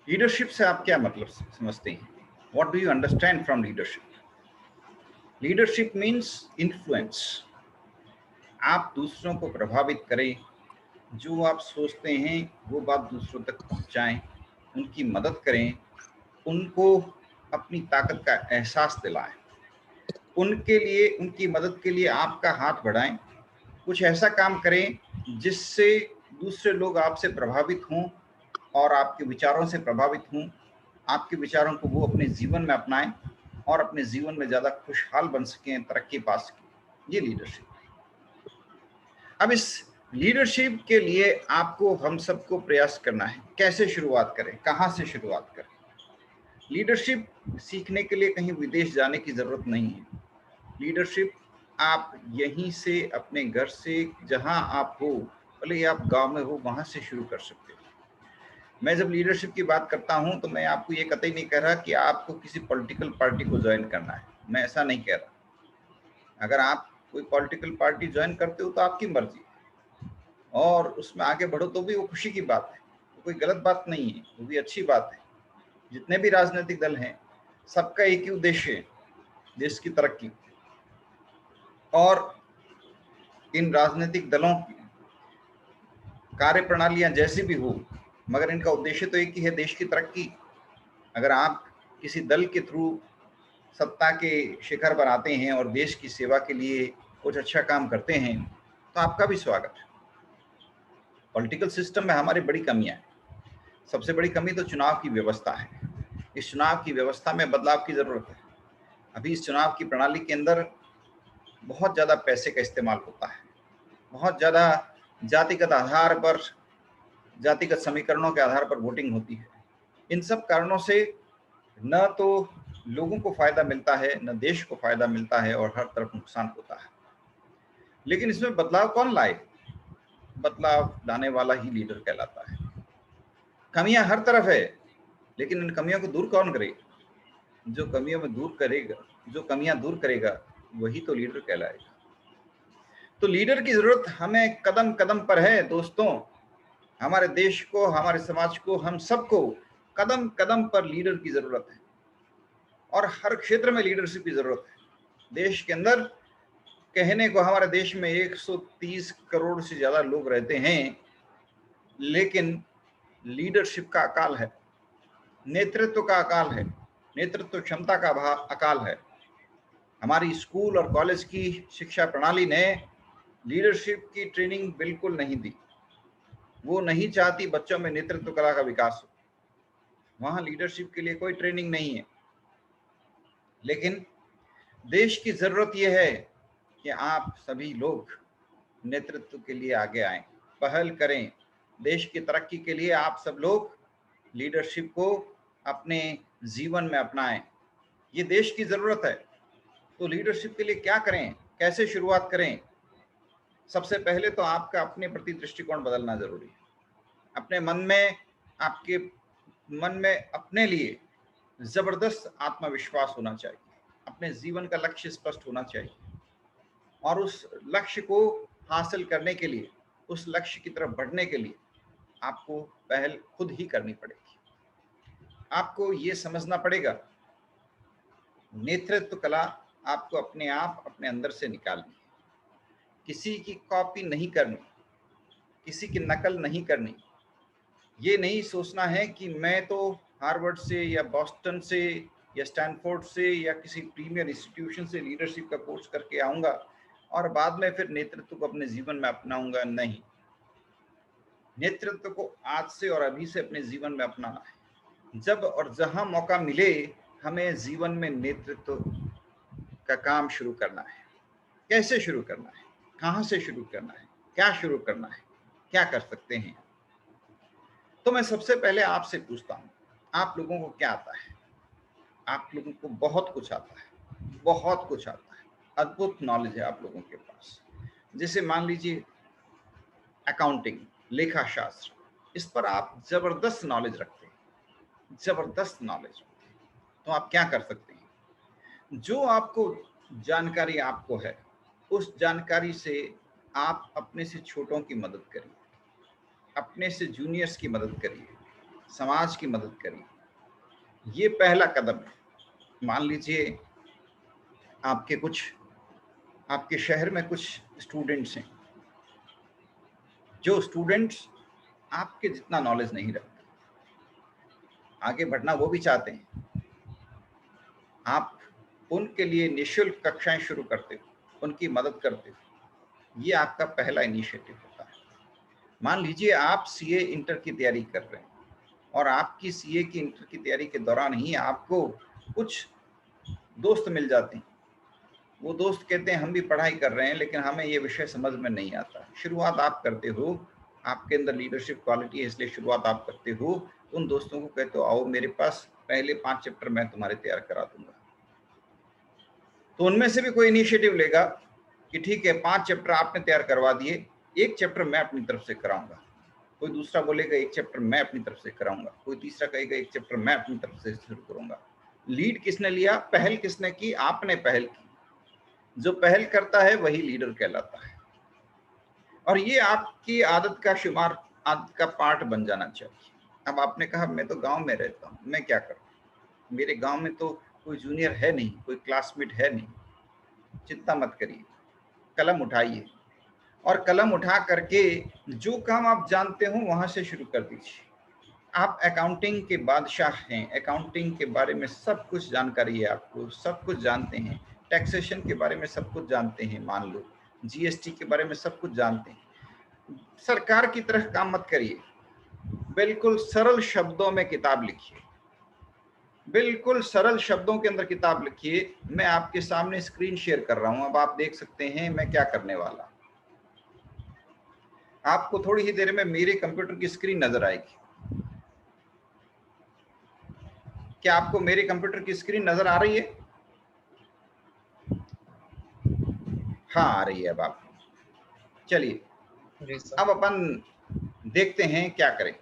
Leadership से आप क्या मतलब समझते हैं? What do you understand from leadership? Leadership means influence. आप दूसरों को प्रभावित करें, जो आप सोचते हैं वो बात दूसरों तक पहुंचाएं, उनकी मदद करें, उनको अपनी ताकत का एहसास दिलाएं, उनके लिए, उनकी मदद के लिए आपका हाथ बढ़ाएं, कुछ ऐसा काम करें जिससे दूसरे लोग आपसे प्रभावित हों और आपके विचारों से प्रभावित हों, आपके विचारों को वो अपने जीवन में अपनाएं और अपने जीवन में ज़्यादा खुशहाल बन सकें, तरक्की पा सकें। ये लीडरशिप है। अब इस लीडरशिप के लिए आपको, हम सबको प्रयास करना है। कैसे शुरुआत करें, कहाँ से शुरुआत करें? लीडरशिप सीखने के लिए कहीं विदेश जाने की ज़रूरत नहीं है। लीडरशिप आप यहीं से, अपने घर से, जहां आप हो, भले ही आप गांव में हो, वहां से शुरू कर सकते हो। मैं जब लीडरशिप की बात करता हूं तो मैं आपको ये कतई नहीं कह रहा कि आपको किसी पॉलिटिकल पार्टी को ज्वाइन करना है। मैं ऐसा नहीं कह रहा। अगर आप कोई पॉलिटिकल पार्टी ज्वाइन करते हो तो आपकी मर्जी है, और उसमें आगे बढ़ो तो भी वो खुशी की बात है, तो कोई गलत बात नहीं है, वो भी अच्छी बात है। जितने भी राजनीतिक दल हैं, सबका एक ही उद्देश्य है, देश की तरक्की। और इन राजनीतिक दलों की कार्य प्रणालियां जैसी भी हो, मगर इनका उद्देश्य तो एक ही है, देश की तरक्की। अगर आप किसी दल के थ्रू सत्ता के शिखर पर आते हैं और देश की सेवा के लिए कुछ अच्छा काम करते हैं, तो आपका भी स्वागत है। पॉलिटिकल सिस्टम में हमारी बड़ी कमियां हैं। सबसे बड़ी कमी तो चुनाव की व्यवस्था है। इस चुनाव की व्यवस्था में बदलाव की जरूरत है। अभी इस चुनाव की प्रणाली के अंदर बहुत ज़्यादा पैसे का इस्तेमाल होता है, बहुत ज़्यादा जातिगत आधार पर, जातिगत समीकरणों के आधार पर वोटिंग होती है। इन सब कारणों से न तो लोगों को फायदा मिलता है, न देश को फायदा मिलता है, और हर तरफ नुकसान होता है। लेकिन इसमें बदलाव कौन लाए? बदलाव लाने वाला ही लीडर कहलाता है। कमियां हर तरफ है, लेकिन इन कमियों को दूर कौन करेगा? जो कमियों में दूर करेगा, जो कमियां दूर करेगा, वही तो लीडर कहलाएगा। तो लीडर की जरूरत हमें कदम कदम पर है दोस्तों। हमारे देश को, हमारे समाज को, हम सबको कदम कदम पर लीडर की जरूरत है, और हर क्षेत्र में लीडरशिप की जरूरत है। देश के अंदर कहने को हमारे देश में 130 करोड़ से ज्यादा लोग रहते हैं, लेकिन लीडरशिप का अकाल है, नेतृत्व का अकाल है, नेतृत्व क्षमता का अकाल है। हमारी स्कूल और कॉलेज की शिक्षा प्रणाली ने लीडरशिप की ट्रेनिंग बिल्कुल नहीं दी। वो नहीं चाहती बच्चों में नेतृत्व कला का विकास हो। वहां लीडरशिप के लिए कोई ट्रेनिंग नहीं है। लेकिन देश की जरूरत यह है कि आप सभी लोग नेतृत्व के लिए आगे आएं, पहल करें। देश की तरक्की के लिए आप सब लोग लीडरशिप को अपने जीवन में अपनाएं। ये देश की जरूरत है। तो लीडरशिप के लिए क्या करें, कैसे शुरुआत करें? सबसे पहले तो आपका अपने प्रति दृष्टिकोण बदलना जरूरी है। अपने मन में, आपके मन में अपने लिए जबरदस्त आत्मविश्वास होना चाहिए। अपने जीवन का लक्ष्य स्पष्ट होना चाहिए, और उस लक्ष्य को हासिल करने के लिए, उस लक्ष्य की तरफ बढ़ने के लिए आपको पहल खुद ही करनी पड़ेगी। आपको ये समझना पड़ेगा, नेतृत्व कला आपको अपने आप अपने अंदर से निकालनी है। किसी की कॉपी नहीं करनी, किसी की नकल नहीं करनी। ये नहीं सोचना है कि मैं तो हार्वर्ड से या बॉस्टन से या स्टैनफोर्ड से या किसी प्रीमियर इंस्टीट्यूशन से लीडरशिप का कोर्स करके आऊंगा और बाद में फिर नेतृत्व को अपने जीवन में अपनाऊंगा। नहीं, नेतृत्व को आज से और अभी से अपने जीवन में अपनाना है। जब और जहां मौका मिले, हमें जीवन में नेतृत्व का काम शुरू करना है। कैसे शुरू करना है, कहां से शुरू करना है, क्या शुरू करना है, क्या कर सकते हैं? तो मैं सबसे पहले आपसे पूछता हूं, आप लोगों को क्या आता है? आप लोगों को बहुत कुछ आता है, बहुत कुछ आता है, अद्भुत नॉलेज है आप लोगों के पास। जैसे मान लीजिए अकाउंटिंग, लेखा शास्त्र, इस पर आप जबरदस्त नॉलेज रखते हैं, जबरदस्त नॉलेज। तो आप क्या कर सकते हैं? जो आपको जानकारी आपको है, उस जानकारी से आप अपने से छोटों की मदद करिए, अपने से जूनियर्स की मदद करिए, समाज की मदद करिए। ये पहला कदम है। मान लीजिए आपके शहर में कुछ स्टूडेंट्स हैं, जो स्टूडेंट्स आपके जितना नॉलेज नहीं रखते, आगे बढ़ना वो भी चाहते हैं, आप उनके लिए निःशुल्क कक्षाएं शुरू करते हो, उनकी मदद करते हो। ये आपका पहला इनिशिएटिव होता है। मान लीजिए आप सीए इंटर की तैयारी कर रहे हैं और आपकी सीए की इंटर की तैयारी के दौरान ही आपको कुछ दोस्त मिल जाते हैं। वो दोस्त कहते हैं हम भी पढ़ाई कर रहे हैं लेकिन हमें ये विषय समझ में नहीं आता। शुरुआत आप करते हो, आपके अंदर लीडरशिप क्वालिटी है इसलिए शुरुआत आप करते हो। उन दोस्तों को कहते हो आओ मेरे पास, पहले 5 चैप्टर मैं तुम्हारे तैयार करा दूंगा। तो उनमें से भी कोई इनिशिएटिव लेगा कि ठीक है 5 चैप्टर आपने तैयार करवा दिए, 1 चैप्टर मैं अपनी तरफ से कराऊंगा। कोई दूसरा बोलेगा 1 चैप्टर मैं अपनी तरफ से कराऊंगा। कोई तीसरा कहेगा 1 चैप्टर मैं अपनी तरफ से शुरू करूंगा। लीड किसने लिया? पहल किसने की? आपने पहल की। जो पहल करता है वही लीडर कहलाता है। और ये आपकी आदत का पार्ट बन जाना चाहिए। अब आपने कहा मैं तो गांव में रहता हूँ, मैं क्या करूँ, मेरे गांव में तो कोई जूनियर है नहीं, कोई क्लासमेट है नहीं। चिंता मत करिए, कलम उठाइए और कलम उठा करके जो काम आप जानते हो वहां से शुरू कर दीजिए। आप अकाउंटिंग के बादशाह हैं, अकाउंटिंग के बारे में सब कुछ जानकारी है, आपको सब कुछ जानते हैं, टैक्सेशन के बारे में सब कुछ जानते हैं, मान लो जीएसटी के बारे में सब कुछ जानते हैं। सरकार की तरह काम मत करिए, बिल्कुल सरल शब्दों में किताब लिखिए, बिल्कुल सरल शब्दों के अंदर किताब लिखिए। मैं आपके सामने स्क्रीन शेयर कर रहा हूं, अब आप देख सकते हैं मैं क्या करने वाला। आपको थोड़ी ही देर में मेरे कंप्यूटर की स्क्रीन नजर आएगी। क्या आपको मेरे कंप्यूटर की स्क्रीन नजर आ रही है? हाँ आ रही है अब आपको। चलिए अब अपन देखते हैं क्या करें।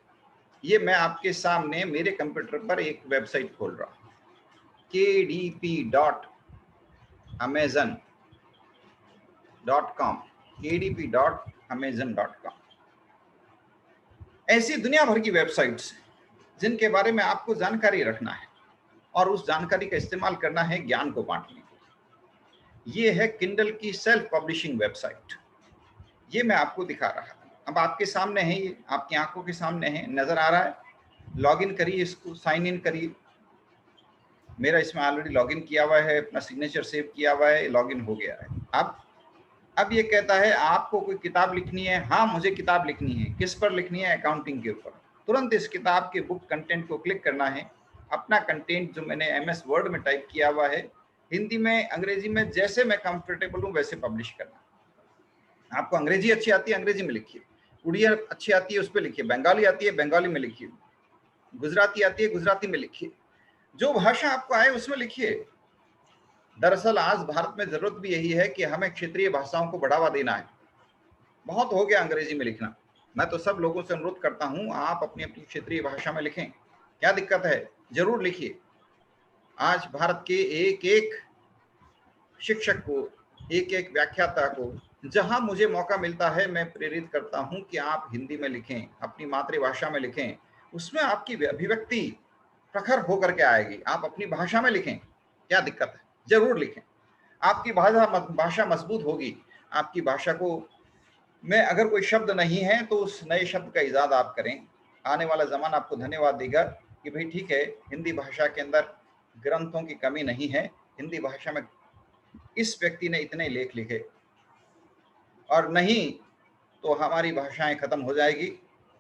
ये मैं आपके सामने मेरे कंप्यूटर पर एक वेबसाइट खोल रहा हूं, kdp.amazon.com, kdp.amazon.com। ऐसी दुनिया भर की वेबसाइट्स जिनके बारे में आपको जानकारी रखना है और उस जानकारी का इस्तेमाल करना है ज्ञान को बांटने के लिए। ये है किंडल की सेल्फ पब्लिशिंग वेबसाइट। ये मैं आपको दिखा रहा था, अब आपके सामने है, ये आपकी आंखों के सामने है, नजर आ रहा है। लॉगिन करिए, इसको साइन इन करिए। मेरा इसमें ऑलरेडी लॉगिन किया हुआ है, अपना सिग्नेचर सेव किया हुआ है, लॉगिन हो गया है। अब ये कहता है आपको कोई किताब लिखनी है। हाँ मुझे किताब लिखनी है। किस पर लिखनी है? अकाउंटिंग के ऊपर। तुरंत इस किताब के बुक कंटेंट को क्लिक करना है। अपना कंटेंट जो मैंने MS वर्ड में टाइप किया हुआ है, हिंदी में अंग्रेजी में जैसे मैं कंफर्टेबल हूँ वैसे पब्लिश करना। आपको अंग्रेजी अच्छी आती है अंग्रेजी में लिखिए, उड़िया अच्छी आती है उस पर लिखिए, बंगाली आती है बंगाली में लिखिए, गुजराती आती है गुजराती में लिखिए, जो भाषा आपको आए उसमें लिखिए। दरअसल आज भारत में जरूरत भी यही है कि हमें क्षेत्रीय भाषाओं को बढ़ावा देना है। बहुत हो गया अंग्रेजी में लिखना। मैं तो सब लोगों से अनुरोध करता हूं आप अपनी अपनी क्षेत्रीय भाषा में लिखें। क्या दिक्कत है? जरूर लिखिए। आज भारत के एक एक शिक्षक को, एक एक व्याख्याता को, जहां मुझे मौका मिलता है मैं प्रेरित करता हूं कि आप हिंदी में लिखें, अपनी मातृभाषा में लिखें। उसमें आपकी अभिव्यक्ति प्रखर होकर के आएगी। आप अपनी भाषा में लिखें, क्या दिक्कत है? जरूर लिखें। आपकी भाषा मजबूत होगी। आपकी भाषा को में अगर कोई शब्द नहीं है तो उस नए शब्द का इजाद आप करें। आने वाला जमाना आपको धन्यवाद देगा कि भाई ठीक है, हिंदी भाषा के अंदर ग्रंथों की कमी नहीं है, हिंदी भाषा में इस व्यक्ति ने इतने लेख लिखे। और नहीं तो हमारी भाषाएं खत्म हो जाएगी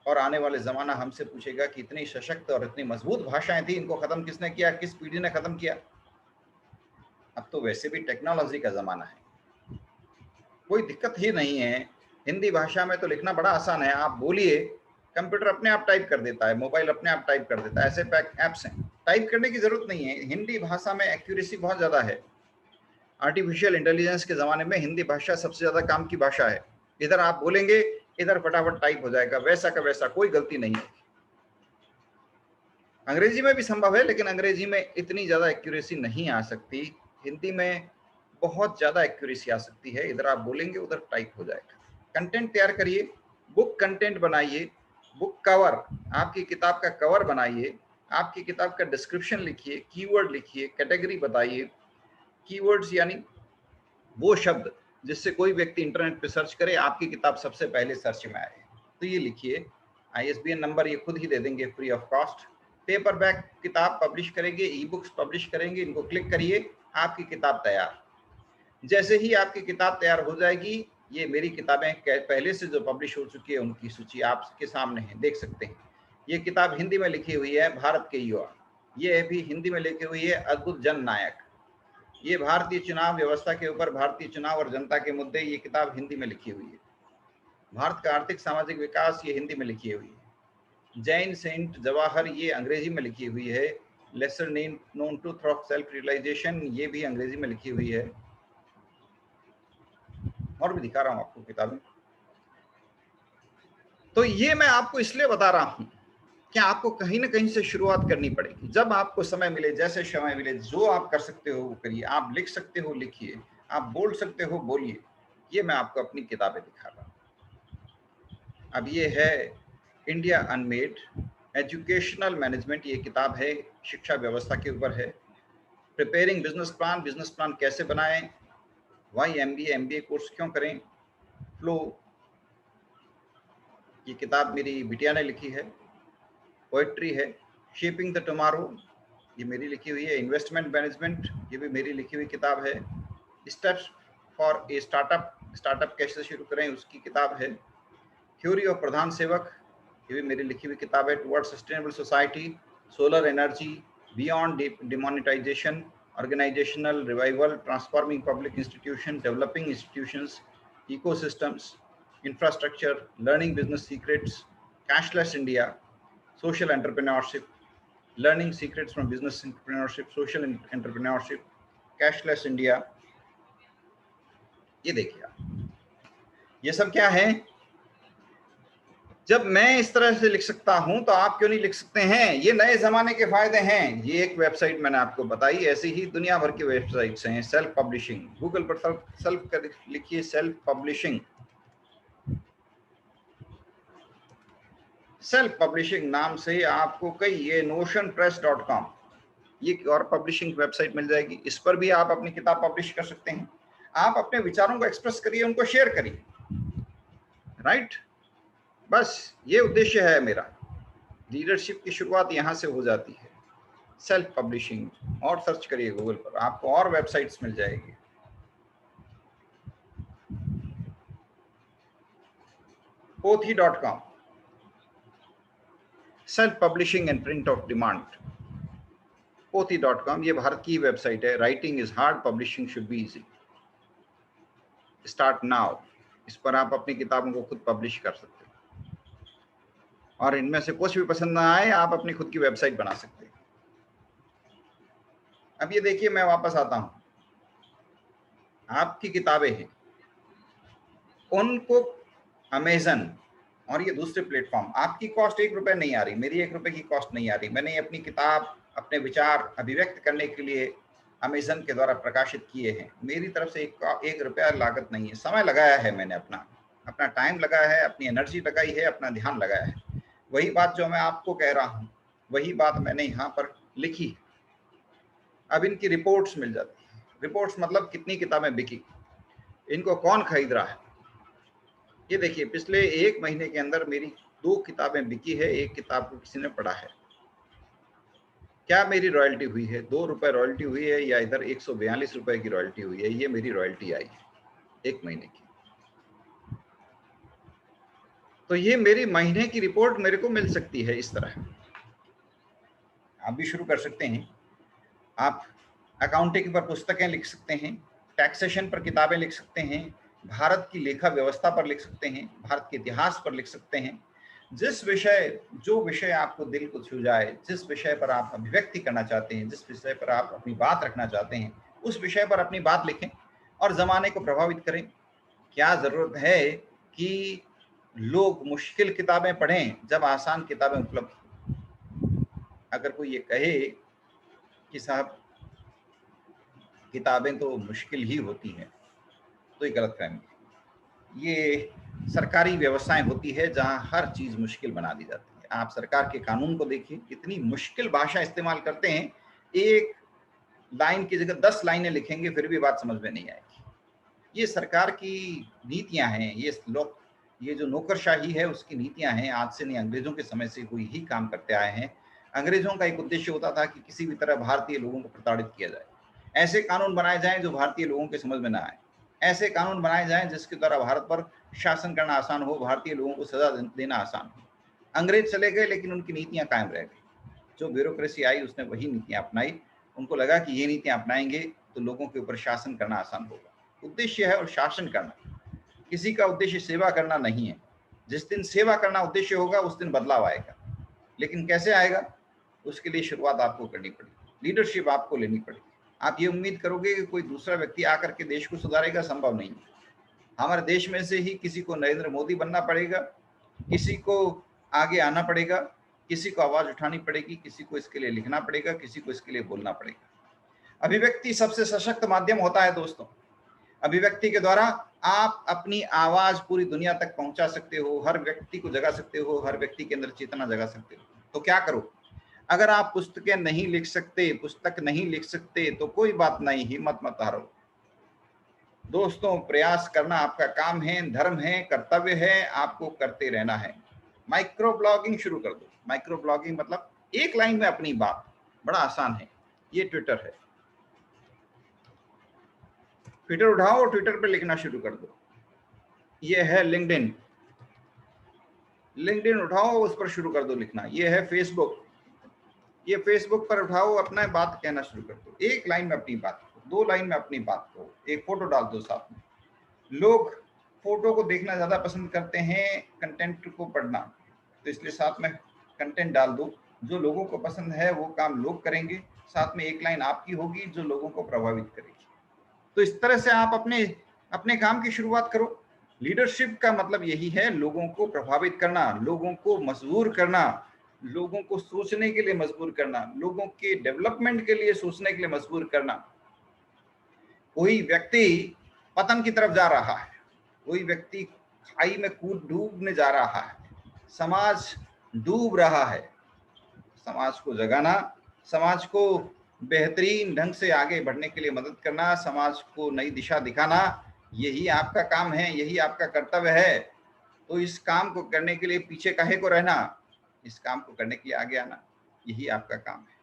और आने वाले जमाना हमसे पूछेगा कि इतनी सशक्त और इतनी मजबूत भाषाएं थी, इनको खत्म किसने किया, किस पीढ़ी ने खत्म किया। अब तो वैसे भी टेक्नोलॉजी का जमाना है, कोई दिक्कत ही नहीं है। हिंदी भाषा में तो लिखना बड़ा आसान है। आप बोलिए, कंप्यूटर अपने आप टाइप कर देता है, मोबाइल अपने आप टाइप कर देता है। ऐसे ऐप्स हैं, टाइप करने की जरूरत नहीं है। हिंदी भाषा में एक्यूरेसी बहुत ज्यादा है। आर्टिफिशियल इंटेलिजेंस के जमाने में हिंदी भाषा सबसे ज्यादा काम की भाषा है। इधर आप बोलेंगे, इधर फटाफट टाइप हो जाएगा, वैसा का वैसा, कोई गलती नहीं है। अंग्रेजी में भी संभव है लेकिन अंग्रेजी में इतनी ज्यादा एक्यूरेसी नहीं आ सकती। हिंदी में बहुत ज्यादा एक्यूरेसी आ सकती है। इधर आप बोलेंगे उधर टाइप हो जाएगा। कंटेंट तैयार करिए, बुक कंटेंट बनाइए, बुक कवर, आपकी किताब का कवर बनाइए, आपकी किताब का डिस्क्रिप्शन लिखिए, कीवर्ड लिखिए, कैटेगरी बताइए। कीवर्ड्स यानी वो शब्द जिससे कोई व्यक्ति इंटरनेट पे सर्च करे, आपकी किताब सबसे पहले सर्च में आए, तो ये लिखिए। ISBN नंबर ये खुद ही दे देंगे free of cost. Paper back किताब पब्लिश करेंगे, ई बुक्स पब्लिश करेंगे, इनको क्लिक करिए, आपकी किताब तैयार। जैसे ही आपकी किताब तैयार हो जाएगी, ये मेरी किताबें पहले से जो पब्लिश हो चुकी है उनकी सूची आपके सामने है, देख सकते हैं। ये किताब हिंदी में लिखी हुई है, भारत के युवा। ये भी हिंदी में लिखी हुई है, अद्भुत जन नायक। ये भारतीय चुनाव व्यवस्था के ऊपर, भारतीय चुनाव और जनता के मुद्दे, ये किताब हिंदी में लिखी हुई है। भारत का आर्थिक सामाजिक विकास, ये हिंदी में लिखी हुई है। जैन सेंट जवाहर, ये अंग्रेजी में लिखी हुई है। Lesser known truth of self realisation, ये भी अंग्रेजी में लिखी हुई है। और भी दिखा रहा हूं आपको किताबें। तो ये मैं आपको इसलिए बता रहा हूं कि आपको कहीं ना कहीं से शुरुआत करनी पड़ेगी। जब आपको समय मिले, जैसे समय मिले, जो आप कर सकते हो वो करिए। आप लिख सकते हो, लिखिए। आप बोल सकते हो, बोलिए। ये मैं आपको अपनी किताबें दिखा रहा हूं। अब ये है इंडिया अनमेड, एजुकेशनल मैनेजमेंट, ये किताब है, शिक्षा व्यवस्था के ऊपर है। प्रिपेयरिंग बिजनेस प्लान कैसे बनाएं, वाई MBA कोर्स क्यों करें, फ्लो, ये किताब मेरी बिटिया ने लिखी है। पोएट्री है, शेपिंग द टुमारो, ये मेरी लिखी हुई है। इन्वेस्टमेंट मैनेजमेंट, ये भी मेरी लिखी हुई किताब है। स्टेप्स फॉर ए स्टार्टअप कैसे शुरू करें, उसकी किताब है। थ्योरी ऑफ प्रधान सेवक, ये भी मेरी लिखी हुई किताब है। Toward sustainable society, solar energy, beyond demonetisation, organisational revival, transforming public institution, developing institutions, ecosystems, infrastructure, learning business secrets, cashless India, social entrepreneurship, learning secrets from business entrepreneurship, social entrepreneurship, cashless India। ये देखिए आप, ये सब क्या है? जब मैं इस तरह से लिख सकता हूं तो आप क्यों नहीं लिख सकते हैं? ये नए जमाने के फायदे हैं। ये एक वेबसाइट मैंने आपको बताई, ऐसी ही दुनिया भर की वेबसाइट्स हैं। सेल्फ पब्लिशिंग, गूगल पर सेल्फ कर लिखिए, सेल्फ पब्लिशिंग। सेल्फ पब्लिशिंग नाम से आपको कई, ये notionpress.com, ये और पब्लिशिंग वेबसाइट मिल जाएगी। इस पर भी आप अपनी किताब पब्लिश कर सकते हैं। आप अपने विचारों को एक्सप्रेस करिए, उनको शेयर करिए, राइट? बस ये उद्देश्य है मेरा। लीडरशिप की शुरुआत यहां से हो जाती है, सेल्फ पब्लिशिंग। और सर्च करिए गूगल पर, आपको और वेबसाइट्स मिल जाएगी। pothi.com, self publishing and print of demand. pothi.com, ये भारत की वेबसाइट है। Writing is hard, publishing should be easy, start now. इस पर आप अपनी किताबों को खुद पब्लिश कर सकते हैं, और इनमें से कुछ भी पसंद ना आए, आप अपनी खुद की वेबसाइट बना सकते हैं। अब ये देखिए, मैं वापस आता हूं। आपकी किताबें हैं, उनको अमेजन और ये दूसरे प्लेटफॉर्म, आपकी कॉस्ट ₹1 नहीं आ रही, मेरी ₹1 की कॉस्ट नहीं आ रही। मैंने अपनी किताब, अपने विचार अभिव्यक्त करने के लिए अमेजन के द्वारा प्रकाशित किए हैं। मेरी तरफ से ₹1 लागत नहीं है। समय लगाया है मैंने, अपना टाइम लगाया है, अपनी एनर्जी लगाई है, अपना ध्यान लगाया है। वही बात जो मैं आपको कह रहा हूँ, वही बात मैंने यहाँ पर लिखी। अब इनकी रिपोर्ट्स मिल जाती है। रिपोर्ट्स मतलब कितनी किताबें बिकी, इनको कौन खरीद रहा है। ये देखिए, पिछले 1 महीने के अंदर मेरी 2 किताबें बिकी है, 1 किताब को किसी ने पढ़ा है। क्या मेरी रॉयल्टी हुई है? ₹2 रॉयल्टी हुई है, या इधर ₹142 की रॉयल्टी हुई है? ये मेरी रॉयल्टी आई है 1 महीने की। तो ये मेरी महीने की रिपोर्ट मेरे को मिल सकती है इस तरह। आप भी शुरू कर सकते हैं। आप अकाउंटिंग पर पुस्तकें लिख सकते हैं, टैक्सेशन पर किताबें लिख सकते हैं, भारत की लेखा व्यवस्था पर लिख सकते हैं, भारत के इतिहास पर लिख सकते हैं। जो विषय आपको दिल को छू जाए, जिस विषय पर आप अभिव्यक्ति करना चाहते हैं, जिस विषय पर आप अपनी बात रखना चाहते हैं, उस विषय पर अपनी बात लिखें और जमाने को प्रभावित करें। क्या जरूरत है कि लोग मुश्किल किताबें पढ़ें जब आसान किताबें उपलब्ध हो? अगर कोई ये कहे कि साहब किताबें तो मुश्किल ही होती हैं, तो ये गलतफहमी है। ये सरकारी व्यवस्थाएं होती है जहां हर चीज मुश्किल बना दी जाती है। आप सरकार के कानून को देखिए, इतनी मुश्किल भाषा इस्तेमाल करते हैं, एक लाइन की जगह 10 लाइनें लिखेंगे फिर भी बात समझ में नहीं आएगी। ये सरकार की नीतियां हैं, ये जो नौकरशाही है उसकी नीतियां हैं, आज से नहीं अंग्रेजों के समय से हुई ही काम करते आए हैं। अंग्रेजों का एक उद्देश्य होता था कि किसी भी तरह भारतीय लोगों को प्रताड़ित किया जाए, ऐसे कानून बनाए जाएं जो भारतीय लोगों के समझ में ना आए, ऐसे कानून बनाए जाएं जिसके द्वारा भारत पर शासन करना आसान हो, भारतीय लोगों को सजा देना आसान हो। अंग्रेज चले गए लेकिन उनकी नीतियां कायम रह गई। जो ब्यूरोक्रेसी आई उसने वही नीतियां अपनाई। उनको लगा कि ये नीतियां अपनाएंगे तो लोगों के ऊपर शासन करना आसान होगा। उद्देश्य है और शासन करना, किसी का उद्देश्य सेवा करना नहीं है। जिस दिन सेवा करना उद्देश्य होगा उस दिन बदलाव आएगा, लेकिन कैसे आएगा, उसके लिए शुरुआत आपको करनी पड़ेगी, लीडरशिप आपको लेनी पड़ेगी। आप ये उम्मीद करोगे कि कोई दूसरा व्यक्ति आकर के देश को सुधारेगा, संभव नहीं है। हमारे देश में से ही किसी को नरेंद्र मोदी बनना पड़ेगा, किसी को आगे आना पड़ेगा, किसी को आवाज उठानी पड़ेगी, किसी को इसके लिए लिखना पड़ेगा, किसी को इसके लिए बोलना पड़ेगा। अभिव्यक्ति सबसे सशक्त माध्यम होता है दोस्तों। अभिव्यक्ति के द्वारा आप अपनी आवाज पूरी दुनिया तक पहुंचा सकते हो, हर व्यक्ति को जगा सकते हो, हर व्यक्ति के अंदर चेतना जगा सकते हो। तो क्या करो, अगर आप पुस्तकें नहीं लिख सकते, पुस्तक नहीं लिख सकते तो कोई बात नहीं, हिम्मत मत हारो दोस्तों। प्रयास करना आपका काम है, धर्म है, कर्तव्य है, आपको करते रहना है। माइक्रो ब्लॉगिंग शुरू कर दो। माइक्रो ब्लॉगिंग मतलब एक लाइन में अपनी बात, बड़ा आसान है। ये ट्विटर है, ट्विटर उठाओ और ट्विटर पे लिखना शुरू कर दो। ये है लिंक्डइन, लिंक्डइन उठाओ उस पर शुरू कर दो लिखना। ये है फेसबुक, ये फेसबुक पर उठाओ अपना बात कहना शुरू कर दो। एक लाइन में अपनी बात करो, 2 लाइन में अपनी बात करो, एक फोटो डाल दो साथ में। लोग फोटो को देखना ज्यादा पसंद करते हैं कंटेंट को पढ़ना, तो इसलिए साथ में कंटेंट डाल दो। जो लोगों को पसंद है वो काम लोग करेंगे, साथ में एक लाइन आपकी होगी जो लोगों को प्रभावित करेगी। तो इस तरह से आप अपने अपने काम की शुरुआत करो। लीडरशिप का मतलब यही है, लोगों को प्रभावित करना, लोगों को मजबूर करना, लोगों को सोचने के लिए मजबूर करना, लोगों के डेवलपमेंट के लिए सोचने के लिए मजबूर करना। कोई व्यक्ति पतन की तरफ जा रहा है, कोई व्यक्ति खाई में कूद डूबने जा रहा है, समाज डूब रहा है, समाज को जगाना, समाज को बेहतरीन ढंग से आगे बढ़ने के लिए मदद करना, समाज को नई दिशा दिखाना, यही आपका काम है, यही आपका कर्तव्य है। तो इस काम को करने के लिए पीछे काहे को रहना, इस काम को करने के लिए आगे आना, यही आपका काम है।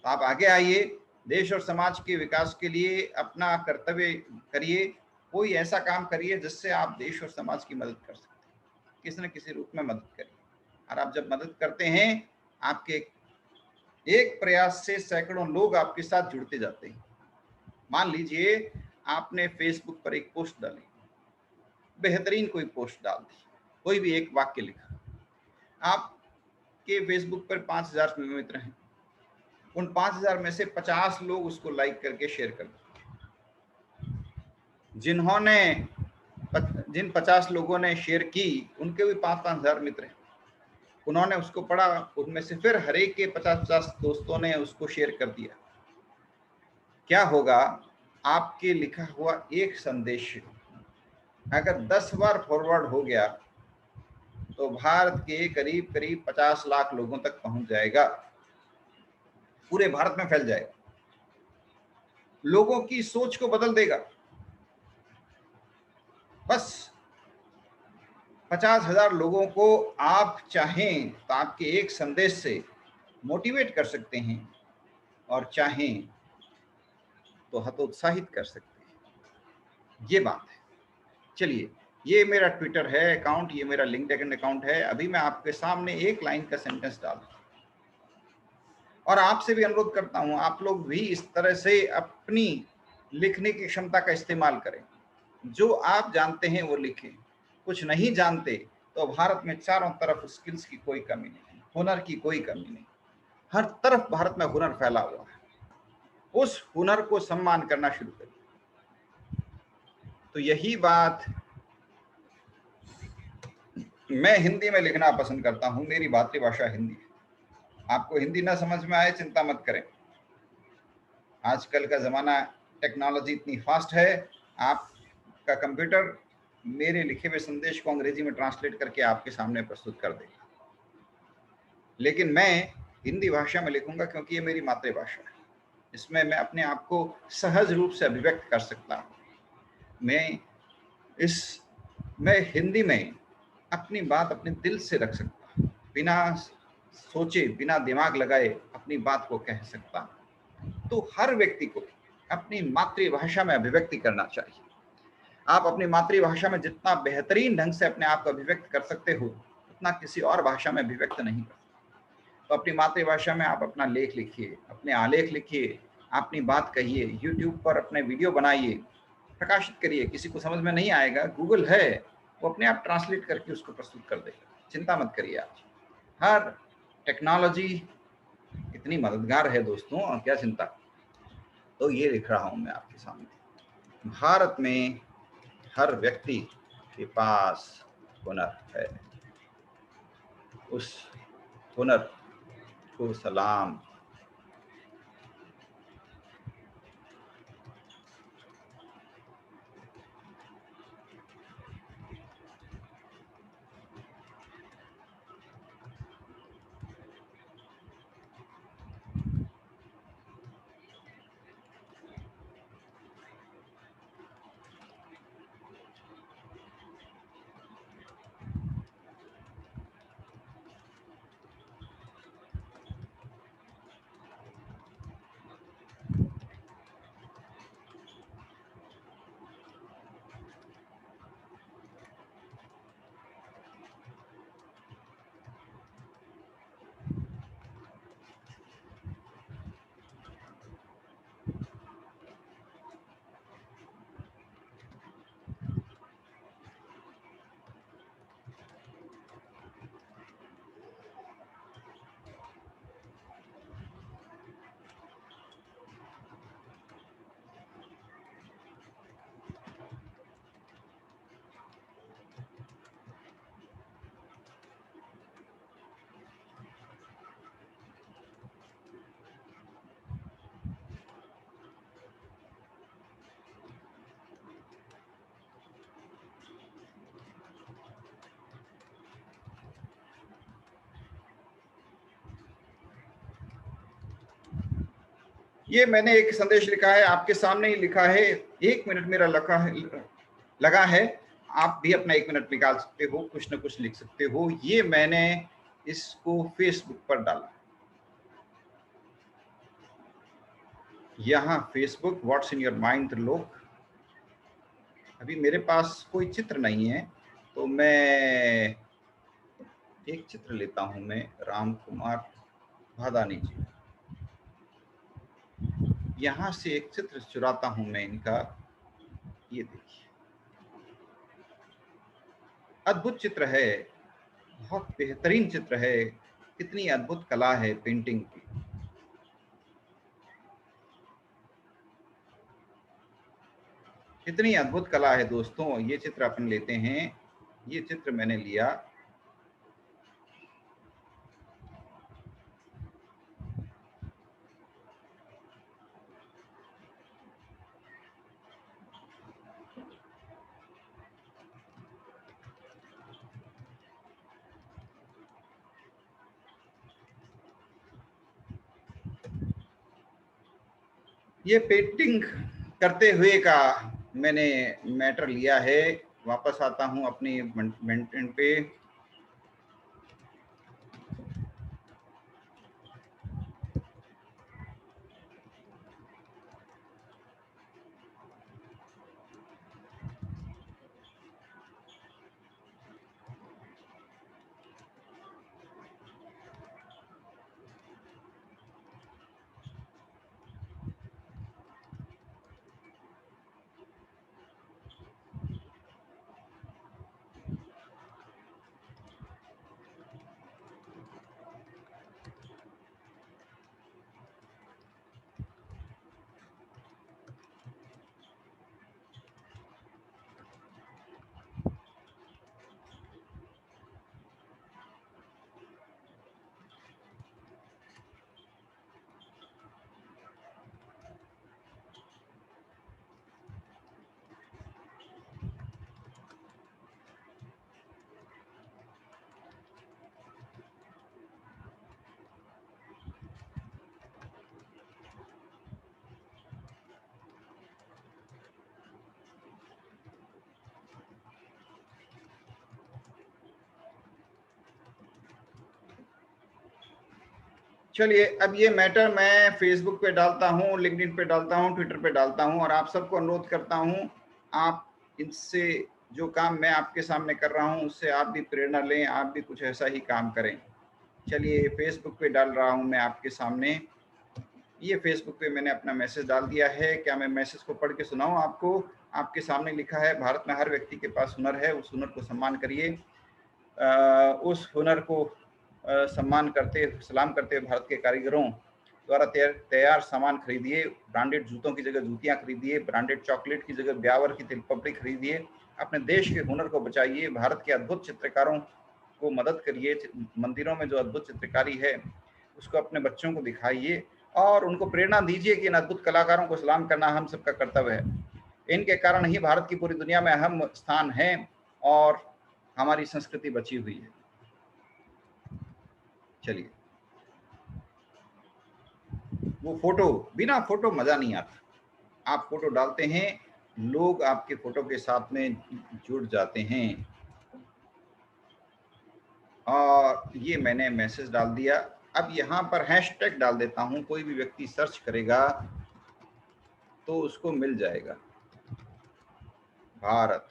तो आप आगे आइए, देश और समाज के विकास के लिए अपना कर्तव्य करिए। कोई ऐसा काम करिए जिससे आप देश और समाज की मदद कर सकते हैं, किसी न किसी रूप में मदद करिए। और आप जब मदद करते हैं, आपके एक प्रयास से सैकड़ों लोग आपके साथ जुड़ते जाते हैं। मान लीजिए आपने फेसबुक पर एक पोस्ट डाली, बेहतरीन कोई पोस्ट डाल दी, कोई भी एक वाक्य लिखा, आपके फेसबुक पर 5000 मित्र हैं, उन 5000 में से 50 लोग उसको लाइक करके शेयर कर देते। जिन 50 लोगों ने शेयर की उनके भी 5-5 हजार मित्र हैं, उन्होंने उसको पढ़ा, उनमें से फिर हर एक के 50-50 दोस्तों ने उसको शेयर कर दिया। क्या होगा, आपके लिखा हुआ एक संदेश अगर 10 बार फॉरवर्ड हो गया तो भारत के करीब करीब 50 लाख लोगों तक पहुंच जाएगा, पूरे भारत में फैल जाएगा, लोगों की सोच को बदल देगा। बस 50,000 लोगों को आप चाहें तो आपके एक संदेश से मोटिवेट कर सकते हैं, और चाहें तो हतोत्साहित कर सकते हैं। ये बात है। चलिए, ये मेरा ट्विटर है अकाउंट, ये मेरा लिंक्डइन अकाउंट है। अभी मैं आपके सामने एक लाइन का सेंटेंस डाल दूं और आपसे भी अनुरोध करता हूं, आप लोग भी इस तरह से अपनी लिखने की क्षमता का इस्तेमाल करें। जो आप जानते हैं वो लिखें, कुछ नहीं जानते तो भारत में चारों तरफ स्किल्स की कोई कमी नहीं, हुनर की कोई कमी नहीं, हर तरफ भारत में हुनर फैला हुआ है। उस हुनर को सम्मान करना शुरू करें। तो यही बात, मैं हिंदी में लिखना पसंद करता हूं, मेरी मातृभाषा हिंदी है। आपको हिंदी ना समझ में आए चिंता मत करें, आजकल का जमाना टेक्नोलॉजी इतनी फास्ट है, आपका कंप्यूटर मेरे लिखे हुए संदेश को अंग्रेजी में ट्रांसलेट करके आपके सामने प्रस्तुत कर देगा, लेकिन मैं हिंदी भाषा में लिखूंगा क्योंकि ये मेरी मातृभाषा है। इसमें मैं अपने आप को सहज रूप से अभिव्यक्त कर सकता हूँ। मैं हिंदी में अपनी बात अपने दिल से रख सकता हूँ, बिना सोचे बिना दिमाग लगाए अपनी बात को कह सकता हूँ। तो हर व्यक्ति को अपनी मातृभाषा में अभिव्यक्ति करना चाहिए। आप अपनी मातृभाषा में जितना बेहतरीन ढंग से अपने आप को अभिव्यक्त कर सकते हो, उतना किसी और भाषा में अभिव्यक्त नहीं कर सकते। तो अपनी मातृभाषा में आप अपना लेख लिखिए, अपने आलेख लिखिए, अपनी बात कहिए, यूट्यूब पर अपने वीडियो बनाइए, प्रकाशित करिए। किसी को समझ में नहीं आएगा, गूगल है, वो अपने आप ट्रांसलेट करके उसको प्रस्तुत कर देगा। चिंता मत करिए आप। हर टेक्नोलॉजी इतनी मददगार है दोस्तों, और क्या चिंता। तो ये लिख रहा हूं मैं आपके सामने। भारत में हर व्यक्ति के पास हुनर है, उस हुनर को सलाम। ये मैंने एक संदेश लिखा है, आपके सामने ही लिखा है। 1 मिनट मेरा लगा है। आप भी अपना 1 मिनट निकाल सकते हो, कुछ ना कुछ लिख सकते हो। ये मैंने इसको फेसबुक पर डाला। यहाँ Facebook, what's in your mind Trilok. अभी मेरे पास कोई चित्र नहीं है, तो मैं एक चित्र लेता हूं। मैं राम कुमार भादानी जी, यहाँ से एक चित्र चुराता हूं मैं इनका। ये देखिए, अद्भुत चित्र है, बहुत बेहतरीन चित्र है। कितनी अद्भुत कला है पेंटिंग की। कितनी अद्भुत कला है दोस्तों। ये चित्र अपन लेते हैं। ये चित्र मैंने लिया। ये पेंटिंग करते हुए का मैंने मैटर लिया है। वापस आता हूं अपनी मेंटेन पे। चलिए, अब ये मैटर मैं फेसबुक पे डालता हूँ, लिंक्डइन पे डालता हूँ, ट्विटर पे डालता हूँ, और आप सबको अनुरोध करता हूँ, आप इनसे जो काम मैं आपके सामने कर रहा हूँ उससे आप भी प्रेरणा लें, आप भी कुछ ऐसा ही काम करें। चलिए, फेसबुक पे डाल रहा हूँ मैं आपके सामने। ये फेसबुक पे मैंने अपना मैसेज डाल दिया है। क्या मैं मैसेज को पढ़ के सुनाऊं आपको? आपके सामने लिखा है, भारत में हर व्यक्ति के पास हुनर है, उस हुनर को सम्मान करिए। उस हुनर को सम्मान करते, सलाम करते हुए भारत के कारीगरों द्वारा तैयार सामान खरीदिए। ब्रांडेड जूतों की जगह जूतियां खरीदिए, ब्रांडेड चॉकलेट की जगह ब्यावर की तिलपपड़ी खरीदिए। अपने देश के हुनर को बचाइए, भारत के अद्भुत चित्रकारों को मदद करिए। मंदिरों में जो अद्भुत चित्रकारी है उसको अपने बच्चों को दिखाइए और उनको प्रेरणा दीजिए कि इन अद्भुत कलाकारों को सलाम करना हम सबका कर्तव्य है। इनके कारण ही भारत की पूरी दुनिया में अहम स्थान है और हमारी संस्कृति बची हुई है। चलिए, वो फोटो, बिना फोटो मजा नहीं आता। आप फोटो डालते हैं, लोग आपके फोटो के साथ में जुड़ जाते हैं। और ये मैंने मैसेज डाल दिया। अब यहाँ पर हैशटैग डाल देता हूँ, कोई भी व्यक्ति सर्च करेगा तो उसको मिल जाएगा, भारत।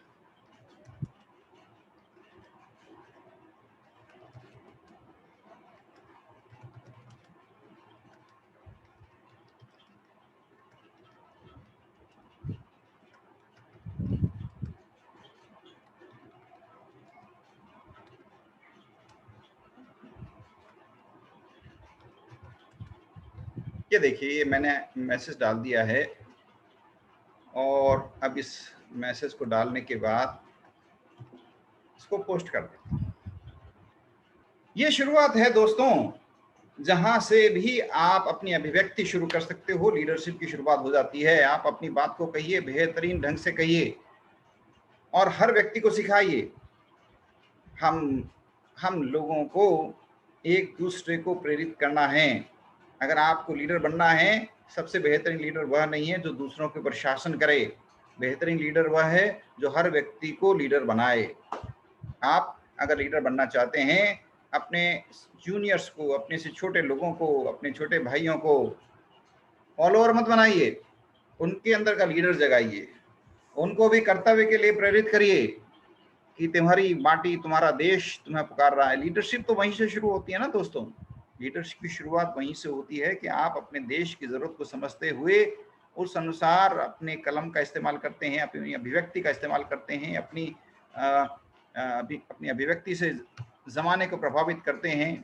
ये देखिए, ये मैंने मैसेज डाल दिया है और अब इस मैसेज को डालने के बाद इसको पोस्ट कर देते हैं। ये शुरुआत है दोस्तों, जहां से भी आप अपनी अभिव्यक्ति शुरू कर सकते हो, लीडरशिप की शुरुआत हो जाती है। आप अपनी बात को कहिए, बेहतरीन ढंग से कहिए और हर व्यक्ति को सिखाइए। हम लोगों को एक दूसरे को प्रेरित करना है। अगर आपको लीडर बनना है, सबसे बेहतरीन लीडर वह नहीं है जो दूसरों के ऊपर शासन करे। बेहतरीन लीडर वह है जो हर व्यक्ति को लीडर बनाए। आप अगर लीडर बनना चाहते हैं, अपने जूनियर्स को, अपने से छोटे लोगों को, अपने छोटे भाइयों को फॉलोअर मत बनाइए, उनके अंदर का लीडर जगाइए। उनको भी कर्तव्य के लिए प्रेरित करिए कि तुम्हारी माटी, तुम्हारा देश तुम्हें पुकार रहा है। लीडरशिप तो वहीं से शुरू होती है ना दोस्तों। लीडरशिप की शुरुआत वहीं से होती है कि आप अपने देश की जरूरत को समझते हुए उस अनुसार अपने कलम का इस्तेमाल करते हैं, अपनी अभिव्यक्ति का इस्तेमाल करते हैं, अपनी अभिव्यक्ति से जमाने को प्रभावित करते हैं।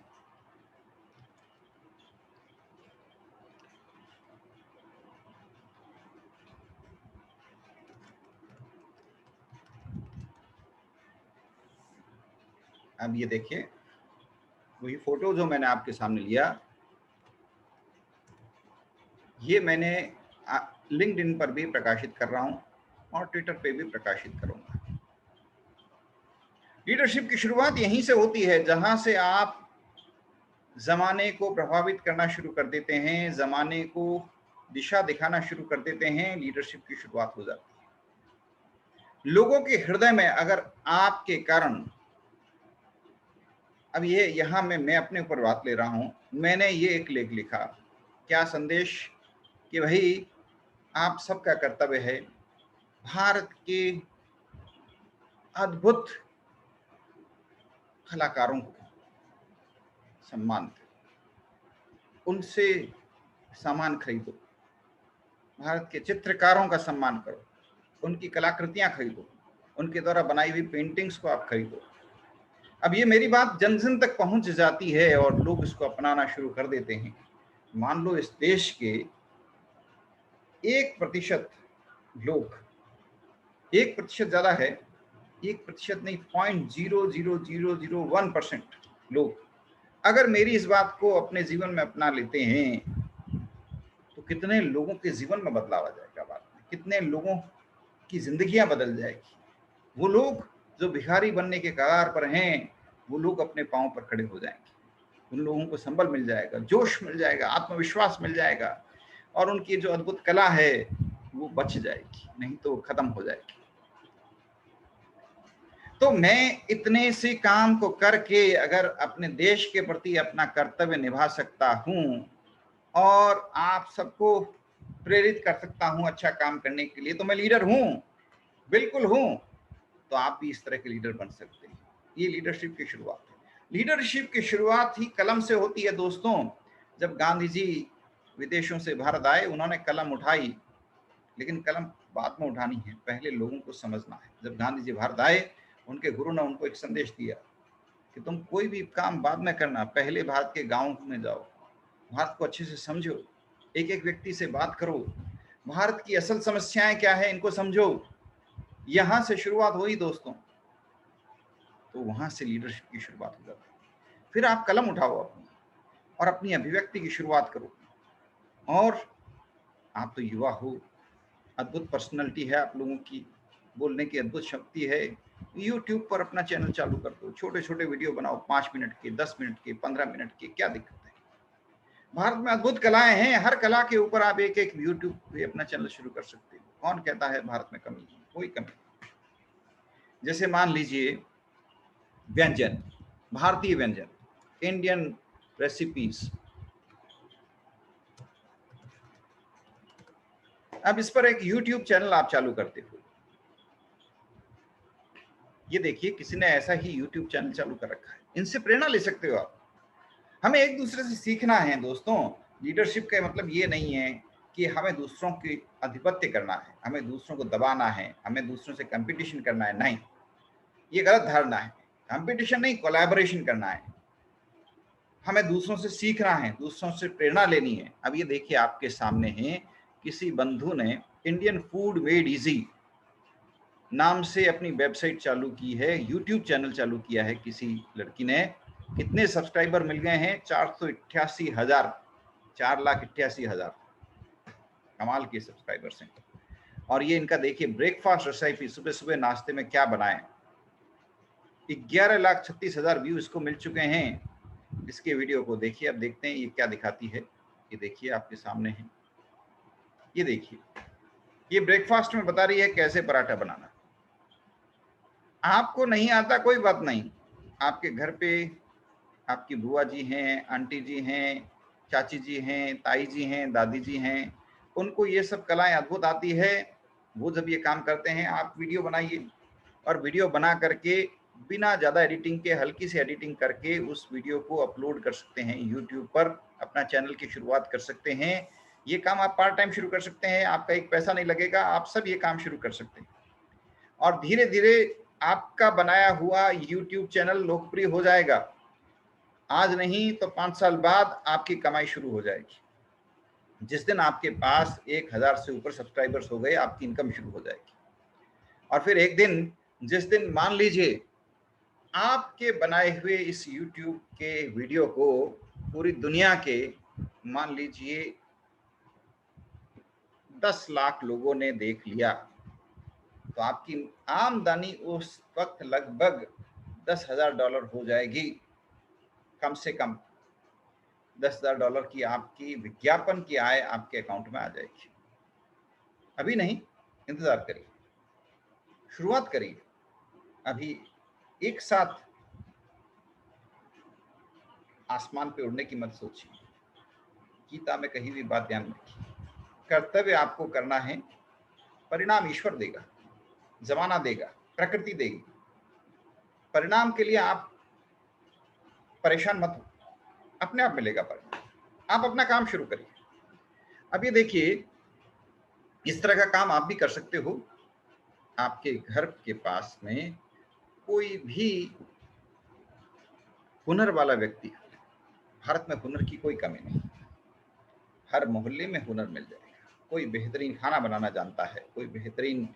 अब ये देखिए, वही फोटो जो मैंने आपके सामने लिया, ये मैंने लिंक्डइन पर भी प्रकाशित कर रहा हूं और ट्विटर पे भी प्रकाशित करूंगा। लीडरशिप की शुरुआत यहीं से होती है, जहां से आप जमाने को प्रभावित करना शुरू कर देते हैं, जमाने को दिशा दिखाना शुरू कर देते हैं। लीडरशिप की शुरुआत हो जाती है लोगों के हृदय में। अगर आपके कारण, अब ये यहाँ मैं अपने ऊपर बात ले रहा हूं, मैंने ये एक लेख लिखा, क्या संदेश, कि भाई आप सबका कर्तव्य है भारत के अद्भुत कलाकारों को सम्मान करो, उनसे सामान खरीदो, भारत के चित्रकारों का सम्मान करो, उनकी कलाकृतियां खरीदो, उनके द्वारा बनाई हुई पेंटिंग्स को आप खरीदो। अब ये मेरी बात जन जन तक पहुंच जाती है और लोग इसको अपनाना शुरू कर देते हैं। मान लो इस देश के 1% लोग, 1% ज्यादा है, 1% नहीं, 0.00001% लोग अगर मेरी इस बात को अपने जीवन में अपना लेते हैं तो कितने लोगों के जीवन में बदलाव आ जाएगा। बात में कितने लोगों की जिंदगियां बदल जाएगी। वो लोग जो भिखारी बनने के कगार पर हैं, वो लोग अपने पांव पर खड़े हो जाएंगे। उन लोगों को संबल मिल जाएगा, जोश मिल जाएगा, आत्मविश्वास मिल जाएगा और उनकी जो अद्भुत कला है वो बच जाएगी, नहीं तो खत्म हो जाएगी। तो मैं इतने से काम को करके अगर अपने देश के प्रति अपना कर्तव्य निभा सकता हूं और आप सबको प्रेरित कर सकता हूं अच्छा काम करने के लिए, तो मैं लीडर हूं, बिल्कुल हूं। तो आप भी इस तरह के लीडर बन सकते हैं। ये लीडरशिप की शुरुआत है। लीडरशिप की शुरुआत ही कलम से होती है दोस्तों। जब गांधी जी विदेशों से भारत आए, उन्होंने कलम उठाई, लेकिन कलम बाद में उठानी है, पहले लोगों को समझना है। जब गांधी जी भारत आए, उनके गुरु ने उनको एक संदेश दिया कि तुम कोई भी काम बाद में करना, पहले भारत के गांव में जाओ, भारत को अच्छे से समझो, एक एक व्यक्ति से बात करो, भारत की असल समस्याएं क्या है इनको समझो। यहां से शुरुआत हुई दोस्तों। तो वहां से लीडरशिप की शुरुआत हो जाती है। फिर आप कलम उठाओ अपनी और अपनी अभिव्यक्ति की शुरुआत करो। और आप तो युवा हो, अद्भुत पर्सनैलिटी है आप लोगों की, बोलने की अद्भुत शक्ति है। यूट्यूब पर अपना चैनल चालू कर दो, छोटे छोटे वीडियो बनाओ, 5 मिनट के, 10 मिनट के, 15 मिनट के, क्या दिक्कत है। भारत में अद्भुत कलाएं हैं, हर कला के ऊपर आप एक एक यूट्यूब पे अपना चैनल शुरू कर सकते हो। कौन कहता है भारत में कमी है? कोई कमी नहीं। जैसे मान लीजिए व्यंजन, भारतीय व्यंजन, इंडियन रेसिपीज, अब इस पर एक यूट्यूब चैनल आप चालू करते हो। ये देखिए किसी ने ऐसा ही यूट्यूब चैनल चालू कर रखा है, इनसे प्रेरणा ले सकते हो आप। हमें एक दूसरे से सीखना है दोस्तों। लीडरशिप का मतलब ये नहीं है कि हमें दूसरों की आधिपत्य करना है, हमें दूसरों को दबाना है, हमें दूसरों से कंपटीशन करना है, नहीं, ये गलत धारणा है। कंपटीशन नहीं, कोलैबोरेशन करना है। हमें दूसरों से सीखना है, दूसरों से प्रेरणा लेनी है। अब ये देखिए आपके सामने है, किसी बंधु ने इंडियन फूड मेड इजी नाम से अपनी वेबसाइट चालू की है, यूट्यूब चैनल चालू किया है किसी लड़की ने। कितने सब्सक्राइबर मिल गए हैं? 488,000, 4,88,000 कमाल के सब्सक्राइबर्स हैं। और ये इनका देखिए ब्रेकफास्ट रेसिपी, सुबह सुबह नाश्ते में क्या बनाएं, 11,36,000 व्यू इसको मिल चुके हैं। इसके वीडियो को देखिए, अब देखते हैं ये क्या दिखाती है। ये देखिए आपके सामने है, ये देखिए, ये ब्रेकफास्ट में बता रही है कैसे पराठा बनाना। आपको नहीं आता कोई बात नहीं, आपके घर पे आपकी बुआ जी हैं, आंटी जी हैं, चाची जी हैं, ताई जी हैं, दादी जी हैं, उनको ये सब कलाएं अद्भुत आती है। वो जब ये काम करते हैं, आप वीडियो बनाइए और वीडियो बना करके बिना ज़्यादा एडिटिंग के, हल्की सी एडिटिंग करके उस वीडियो को अपलोड कर सकते हैं यूट्यूब पर, अपना चैनल की शुरुआत कर सकते हैं। ये काम आप पार्ट टाइम शुरू कर सकते हैं, आपका एक पैसा नहीं लगेगा, आप सब ये काम शुरू कर सकते हैं। और धीरे धीरे आपका बनाया हुआ यूट्यूब चैनल लोकप्रिय हो जाएगा। आज नहीं तो 5 साल बाद आपकी कमाई शुरू हो जाएगी। जिस दिन आपके पास 1,000 से ऊपर सब्सक्राइबर्स हो गए, आपकी इनकम शुरू हो जाएगी। और फिर एक दिन, जिस दिन मान लीजिए आपके बनाए हुए इस यूट्यूब के वीडियो को पूरी दुनिया के मान लीजिए 10 लाख लोगों ने देख लिया, तो आपकी आमदनी उस वक्त लगभग $10,000 हो जाएगी। कम से कम $10,000 की आपकी विज्ञापन की आय आपके अकाउंट में आ जाएगी। अभी नहीं, इंतजार करिए, शुरुआत करिए। अभी एक साथ आसमान पे उड़ने की मत सोचिए। गीता में कही हुई बात ध्यान रखिए, कर्तव्य आपको करना है, परिणाम ईश्वर देगा, जमाना देगा, प्रकृति देगी। परिणाम के लिए आप परेशान मत हो, अपने आप मिलेगा परिणाम। आप अपना काम शुरू करिए। अब ये देखिए, इस तरह का काम आप भी कर सकते हो। आपके घर के पास में कोई भी हुनर वाला व्यक्ति, भारत में हुनर की कोई कमी नहीं, हर मोहल्ले में हुनर मिल जाएगा। कोई बेहतरीन खाना बनाना जानता है, कोई बेहतरीन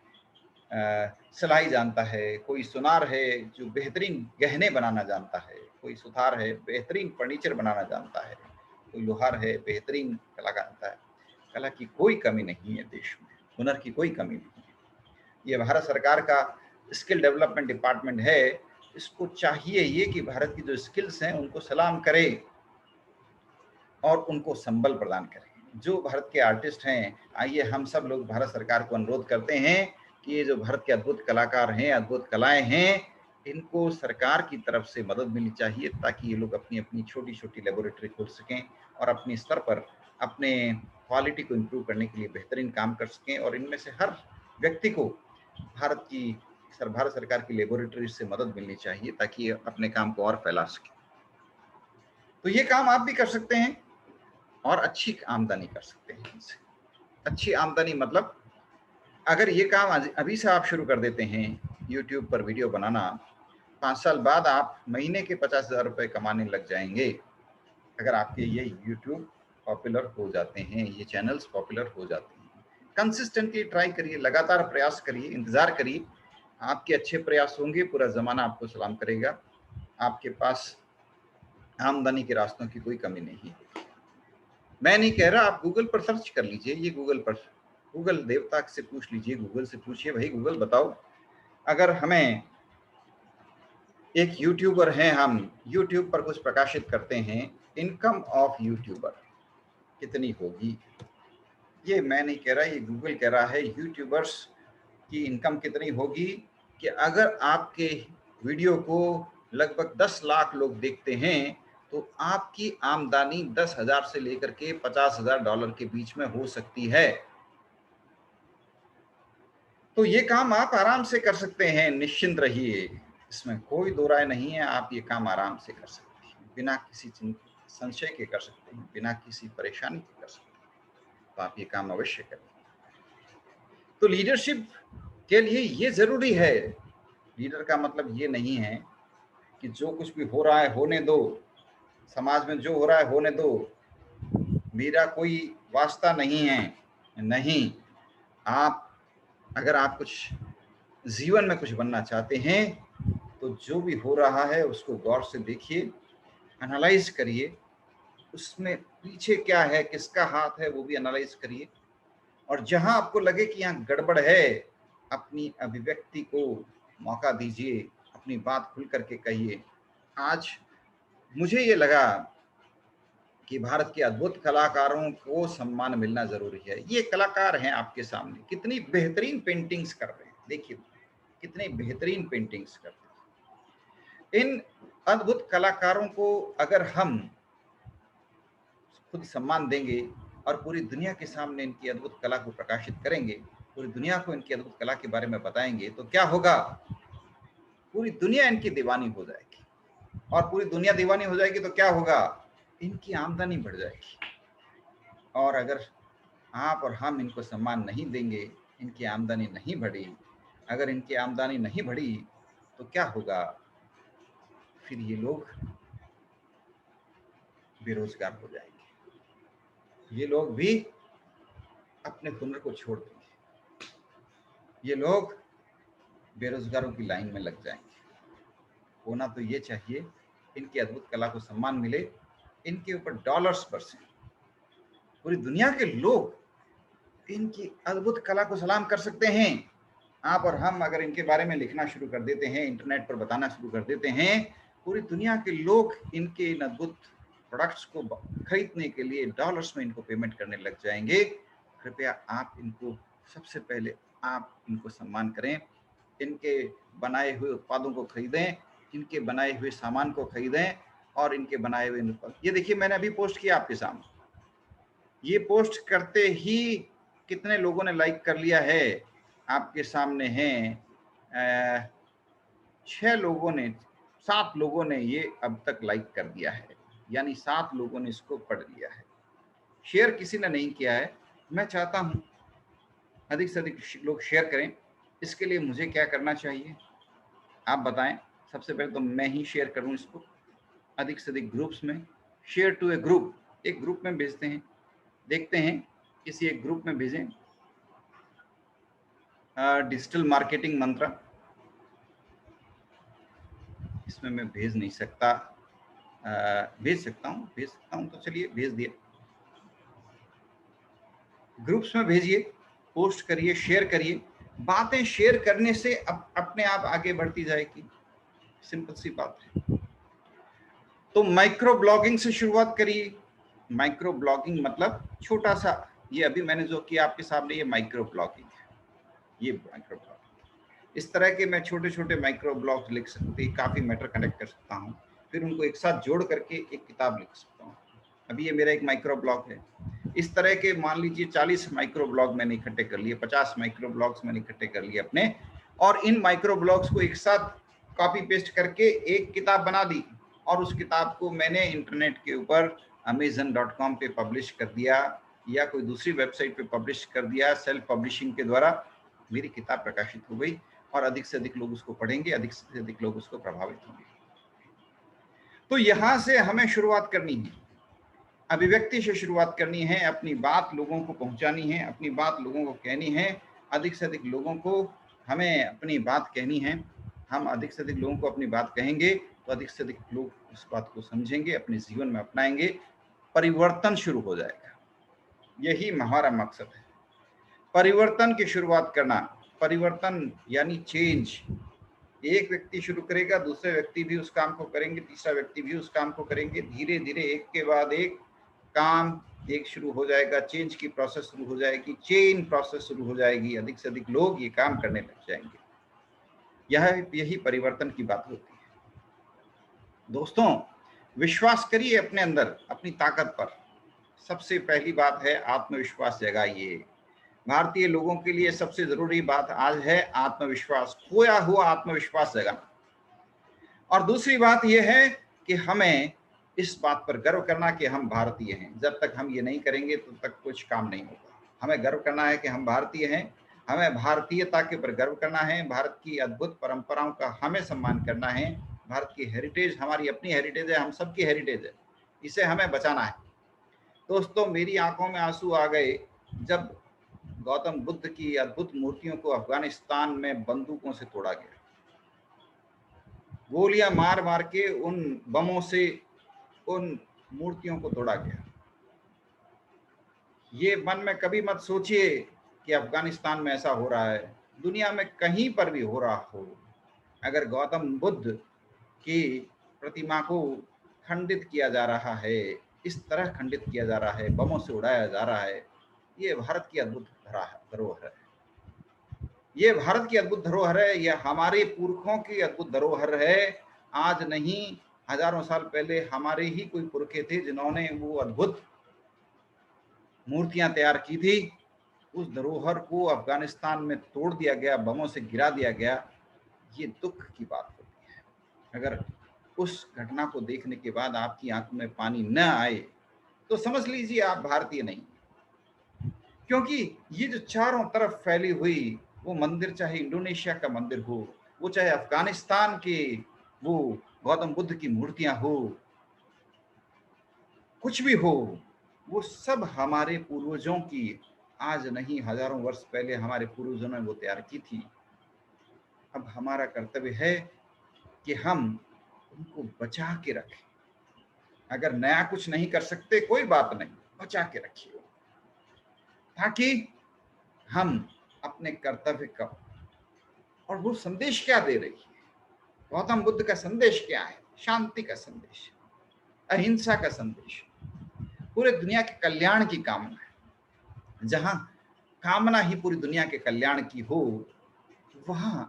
सिलाई जानता है, कोई सुनार है जो बेहतरीन गहने बनाना जानता है, कोई सुथार है बेहतरीन फर्नीचर बनाना जानता है, कोई लोहार है बेहतरीन कला जानता है। कला की कोई कमी नहीं है देश में, हुनर की कोई कमी नहीं है। ये भारत सरकार का स्किल डेवलपमेंट डिपार्टमेंट है, इसको चाहिए ये कि भारत की जो स्किल्स हैं उनको सलाम करे और उनको संबल प्रदान करें। जो भारत के आर्टिस्ट हैं, आइए हम सब लोग भारत सरकार को अनुरोध करते हैं कि ये जो भारत के अद्भुत कलाकार हैं, अद्भुत कलाएं हैं, इनको सरकार की तरफ से मदद मिलनी चाहिए ताकि ये लोग अपनी अपनी छोटी छोटी लेबोरेटरी खोल सकें और अपने स्तर पर अपने क्वालिटी को इम्प्रूव करने के लिए बेहतरीन काम कर सकें। और इनमें से हर व्यक्ति को भारत सरकार की लेबोरेटरी से मदद मिलनी चाहिए ताकि ये अपने काम को और फैला सके। तो ये काम आप भी कर सकते हैं और अच्छी आमदनी कर सकते हैं इनसे। अच्छी आमदनी मतलब अगर ये काम अभी से आप शुरू कर देते हैं YouTube पर वीडियो बनाना, 5 साल बाद आप महीने के 50,000 रुपए कमाने लग जाएंगे अगर आपके ये YouTube पॉपुलर हो जाते हैं, ये चैनल्स पॉपुलर हो जाते हैं। कंसिस्टेंटली ट्राई करिए, लगातार प्रयास करिए, इंतजार करिए, आपके अच्छे प्रयास होंगे, पूरा जमाना आपको सलाम करेगा। आपके पास आमदनी के रास्तों की कोई कमी नहीं है। मैं नहीं कह रहा, आप गूगल पर सर्च कर लीजिए, ये गूगल देवता से पूछ लीजिए, गूगल से पूछिए, भाई गूगल बताओ, अगर हमें एक यूट्यूबर हैं, हम यूट्यूब पर कुछ प्रकाशित करते हैं, इनकम ऑफ यूट्यूबर कितनी होगी? ये मैं नहीं कह रहा, ये गूगल कह रहा है। यूट्यूबर्स की इनकम कितनी होगी कि अगर आपके वीडियो को लगभग 10 लाख लोग देखते हैं तो आपकी आमदनी 10,000 से लेकर के $50,000 के बीच में हो सकती है। तो ये काम आप आराम से कर सकते हैं, निश्चिंत रहिए, इसमें कोई दो राय नहीं है। आप ये काम आराम से कर सकते हैं, बिना किसी संशय के कर सकते हैं, बिना किसी परेशानी के कर सकते हैं। तो आप ये काम अवश्य करें। तो लीडरशिप के लिए ये जरूरी है। लीडर का मतलब ये नहीं है कि जो कुछ भी हो रहा है होने दो, समाज में जो हो रहा है होने दो, मेरा कोई वास्ता नहीं है। नहीं, आप अगर आप कुछ जीवन में कुछ बनना चाहते हैं तो जो भी हो रहा है उसको गौर से देखिए, एनालाइज करिए, उसमें पीछे क्या है, किसका हाथ है, वो भी एनालाइज करिए। और जहां आपको लगे कि यहाँ गड़बड़ है, अपनी अभिव्यक्ति को मौका दीजिए, अपनी बात खुल करके कहिए। आज मुझे ये लगा कि भारत के अद्भुत कलाकारों को सम्मान मिलना जरूरी है। ये कलाकार हैं आपके सामने, कितनी बेहतरीन पेंटिंग्स कर रहे हैं, देखिए कितनी बेहतरीन पेंटिंग्स कर रहे हैं। इन अद्भुत कलाकारों को अगर हम खुद सम्मान देंगे और पूरी दुनिया के सामने इनकी अद्भुत कला को प्रकाशित करेंगे, पूरी दुनिया को इनकी अद्भुत कला के बारे में बताएंगे, तो क्या होगा? पूरी दुनिया इनकी दीवानी हो जाएगी। और पूरी दुनिया दीवानी हो जाएगी तो क्या होगा? इनकी आमदनी बढ़ जाएगी। और अगर आप और हम इनको सम्मान नहीं देंगे, इनकी आमदनी नहीं बढ़ी, अगर इनकी आमदनी नहीं बढ़ी तो क्या होगा? फिर ये लोग बेरोजगार हो जाएंगे, ये लोग भी अपने हुनर को छोड़ देंगे, ये लोग बेरोजगारों की लाइन में लग जाएंगे। होना तो ये चाहिए, इनकी अद्भुत कला को सम्मान मिले, इनके ऊपर डॉलर्स बरसें, पूरी दुनिया के लोग इनकी अद्भुत कला को सलाम कर सकते हैं। आप और हम अगर इनके बारे में लिखना शुरू कर देते हैं, इंटरनेट पर बताना शुरू कर देते हैं, पूरी दुनिया के लोग इनके इन अद्भुत प्रोडक्ट्स को खरीदने के लिए डॉलर्स में इनको पेमेंट करने लग जाएंगे। कृपया आप इनको सबसे पहले आप इनको सम्मान करें, इनके बनाए हुए उत्पादों को खरीदें, इनके बनाए हुए सामान को खरीदें और इनके बनाए हुए ये देखिए, मैंने अभी पोस्ट किया आपके सामने, ये पोस्ट करते ही कितने लोगों ने लाइक कर लिया है आपके सामने हैं। 6 लोगों ने, 7 लोगों ने ये अब तक लाइक कर दिया है, यानी 7 लोगों ने इसको पढ़ लिया है। शेयर किसी ने नहीं किया है। मैं चाहता हूं अधिक से अधिक लोग शेयर करें। इसके लिए मुझे क्या करना चाहिए आप बताएं? सबसे पहले तो मैं ही शेयर करूं इसको अधिक से अधिक ग्रुप्स में। शेयर टू ए ग्रुप, एक ग्रुप में भेजते हैं, देखते हैं किसी एक ग्रुप में भेजें। डिजिटल मार्केटिंग मंत्र, इसमें मैं भेज नहीं सकता, भेज सकता हूं तो चलिए भेज दिया। ग्रुप्स में भेजिए, पोस्ट करिए, शेयर करिए। बातें शेयर करने से अपने आप आगे बढ़ती जाएगी, सिंपल सी बात है। तो माइक्रो ब्लॉगिंग से शुरुआत करिए। माइक्रो ब्लॉगिंग मतलब छोटा सा, ये अभी मैंने जो किया आपके सामने, ये माइक्रो ब्लॉगिंग है, ये माइक्रो ब्लॉगिंग। इस तरह के मैं छोटे छोटे माइक्रो ब्लॉग्स लिख सकते, काफ़ी मैटर कनेक्ट कर सकता हूँ, फिर उनको एक साथ जोड़ करके एक किताब लिख सकता हूँ। अभी ये मेरा एक माइक्रो ब्लॉग है। इस तरह के मान लीजिए 40 माइक्रो ब्लॉग मैंने इकट्ठे कर लिए, 50 माइक्रो ब्लॉग्स मैंने इकट्ठे कर लिए अपने, और इन माइक्रो ब्लॉग्स को एक साथ कॉपी पेस्ट करके एक किताब बना दी, और उस किताब को मैंने इंटरनेट के ऊपर amazon.com पे पब्लिश कर दिया या कोई दूसरी वेबसाइट पे पब्लिश कर दिया। सेल्फ पब्लिशिंग के द्वारा मेरी किताब प्रकाशित हो गई और अधिक से अधिक लोग उसको पढ़ेंगे, अधिक से अधिक लोग उसको प्रभावित होंगे। तो यहां से हमें शुरुआत करनी है, अभिव्यक्ति से शुरुआत करनी है, अपनी बात लोगों को पहुंचानी है, अपनी बात लोगों को कहनी है, अधिक से अधिक लोगों को हमें अपनी बात कहनी है। हम अधिक से अधिक लोगों को अपनी बात कहेंगे तो अधिक से अधिक लोग उस बात को समझेंगे, अपने जीवन में अपनाएंगे, परिवर्तन शुरू हो जाएगा। यही हमारा मकसद है, परिवर्तन की शुरुआत करना। परिवर्तन यानी चेंज। एक व्यक्ति शुरू करेगा, दूसरे व्यक्ति भी उस काम को करेंगे, तीसरा व्यक्ति भी उस काम को करेंगे, धीरे धीरे एक के बाद एक काम एक शुरू हो जाएगा, चेंज की प्रोसेस शुरू हो जाएगी, चेन प्रोसेस शुरू हो जाएगी, अधिक से अधिक लोग ये काम करने लग जाएंगे। यही परिवर्तन की बात होती है। दोस्तों, विश्वास करिए अपने अंदर, अपनी ताकत पर। सबसे पहली बात है आत्मविश्वास जगाइए। भारतीय लोगों के लिए सबसे जरूरी बात आज है आत्मविश्वास, खोया हुआ आत्मविश्वास जगाना। और दूसरी बात यह है कि हमें इस बात पर गर्व करना कि हम भारतीय हैं। जब तक हम ये नहीं करेंगे तब तक कुछ काम नहीं होगा। हमें गर्व करना है कि हम भारतीय हैं, हमें भारतीयता के ऊपर गर्व करना है, भारत की अद्भुत परंपराओं का हमें सम्मान करना है। भारत की हेरिटेज हमारी अपनी हेरिटेज है, हम सबकी हेरिटेज है, इसे हमें बचाना है। दोस्तों, मेरी आंखों में आंसू आ गए जब गौतम बुद्ध की अद्भुत मूर्तियों को अफगानिस्तान में बंदूकों से तोड़ा गया, गोलियां मार मार के उन बमों से उन मूर्तियों को तोड़ा गया। ये मन में कभी मत सोचिए कि अफगानिस्तान में ऐसा हो रहा है, दुनिया में कहीं पर भी हो रहा हो, अगर गौतम बुद्ध की प्रतिमा को खंडित किया जा रहा है, इस तरह खंडित किया जा रहा है, बमों से उड़ाया जा रहा है, ये भारत की अद्भुत धरोहर है। ये भारत की अद्भुत धरोहर है, ये हमारे पुरखों की अद्भुत धरोहर है। आज नहीं, हजारों साल पहले हमारे ही कोई पुरखे थे जिन्होंने वो अद्भुत मूर्तियां तैयार की थी। उस धरोहर को अफगानिस्तान में तोड़ दिया गया, बमों से गिरा दिया गया। ये दुख की बात होती है। अगर उस घटना को देखने के बाद आपकी आंखों में पानी न आए तो समझ लीजिए आप भारतीय नहीं। क्योंकि ये जो चारों तरफ फैली हुई वो मंदिर, चाहे इंडोनेशिया का मंदिर हो, वो चाहे अफगानिस्तान के वो गौतम बुद्ध की मूर्तियां हो, कुछ भी हो, वो सब हमारे पूर्वजों की, आज नहीं हजारों वर्ष पहले हमारे पूर्वजों ने वो तैयार की थी। अब हमारा कर्तव्य है कि हम उनको बचा के रखें। अगर नया कुछ नहीं कर सकते कोई बात नहीं, बचा के रखिए, ताकि हम अपने कर्तव्य का, और वो संदेश क्या दे रही है, गौतम बुद्ध का संदेश क्या है? शांति का संदेश, अहिंसा का संदेश, पूरे दुनिया के कल्याण की कामना है। जहां कामना ही पूरी दुनिया के कल्याण की हो, वहां